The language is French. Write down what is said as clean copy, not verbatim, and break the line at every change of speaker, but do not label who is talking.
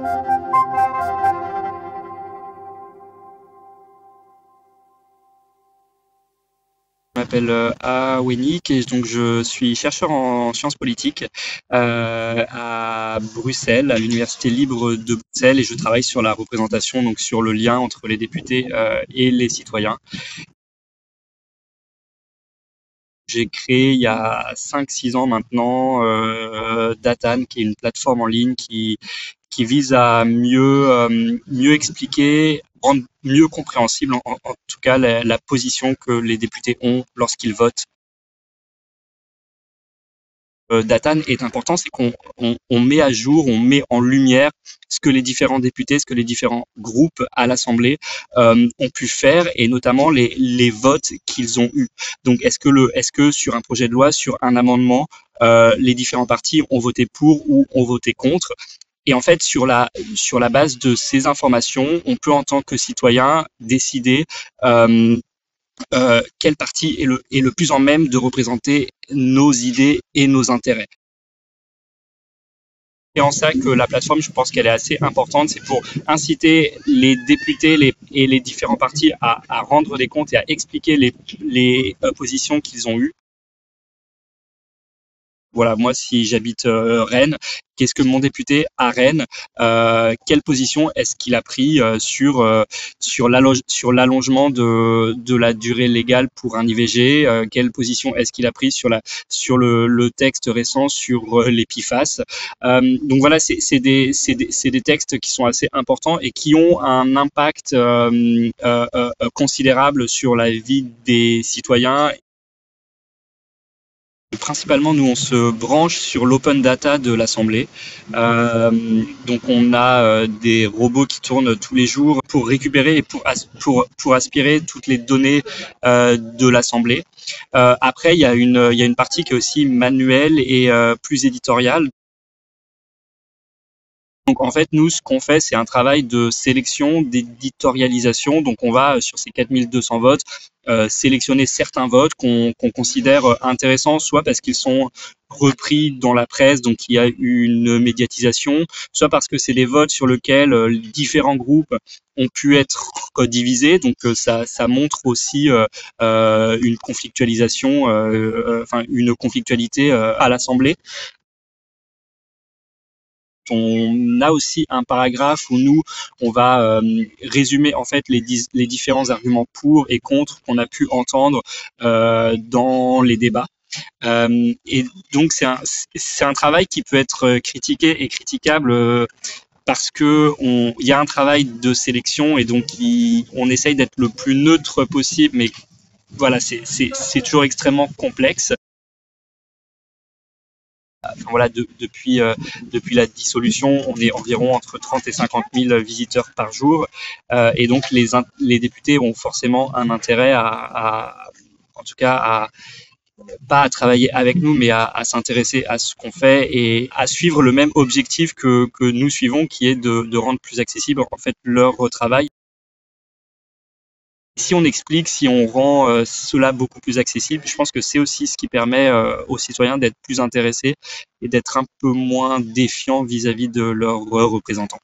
Je m'appelle Awenik et donc je suis chercheur en sciences politiques à Bruxelles, à l'Université libre de Bruxelles, et je travaille sur la représentation, donc sur le lien entre les députés et les citoyens. J'ai créé il y a 5-6 ans maintenant Datan, qui est une plateforme en ligne qui vise à mieux expliquer, rendre mieux compréhensible en tout cas la position que les députés ont lorsqu'ils votent. Datan est important, c'est qu'on met à jour, on met en lumière ce que les différents députés, ce que les différents groupes à l'Assemblée ont pu faire, et notamment les votes qu'ils ont eus. Donc est-ce que sur un projet de loi, sur un amendement, les différents partis ont voté pour ou ont voté contre? Et en fait, sur la base de ces informations, on peut en tant que citoyen décider quel parti est le plus en même de représenter nos idées et nos intérêts. Et en ça que la plateforme, je pense qu'elle est assez importante, c'est pour inciter les députés et les différents partis à rendre des comptes et à expliquer les positions qu'ils ont eues. Voilà, moi, si j'habite Rennes, qu'est-ce que mon député à Rennes, quelle position est-ce qu'il a pris sur l'allongement de la durée légale pour un IVG? Quelle position est-ce qu'il a pris sur le texte récent sur les PFAS? Donc voilà, c'est des textes qui sont assez importants et qui ont un impact considérable sur la vie des citoyens. Principalement, nous, on se branche sur l'open data de l'Assemblée. Donc, on a des robots qui tournent tous les jours pour récupérer et pour aspirer toutes les données de l'Assemblée. Après, il y a une partie qui est aussi manuelle et plus éditoriale. Donc en fait, nous, ce qu'on fait, c'est un travail de sélection, d'éditorialisation. Donc on va, sur ces 4200 votes, sélectionner certains votes qu'on considère intéressants, soit parce qu'ils sont repris dans la presse, donc il y a eu une médiatisation, soit parce que c'est des votes sur lesquels différents groupes ont pu être divisés. Donc ça montre aussi une conflictualisation, enfin une conflictualité à l'Assemblée. On a aussi un paragraphe où nous, on va résumer en fait les différents arguments pour et contre qu'on a pu entendre dans les débats. Et donc c'est un travail qui peut être critiqué et critiquable parce que il y a un travail de sélection, et donc on essaye d'être le plus neutre possible, mais voilà, c'est toujours extrêmement complexe. Enfin, voilà, depuis la dissolution, on est environ entre 30 et 50 000 visiteurs par jour, et donc les députés ont forcément un intérêt en tout cas, pas à travailler avec nous, mais à s'intéresser à ce qu'on fait et à suivre le même objectif que nous suivons, qui est de rendre plus accessible en fait leur travail. Si on explique, si on rend cela beaucoup plus accessible, je pense que c'est aussi ce qui permet aux citoyens d'être plus intéressés et d'être un peu moins défiants vis-à-vis de leurs représentants.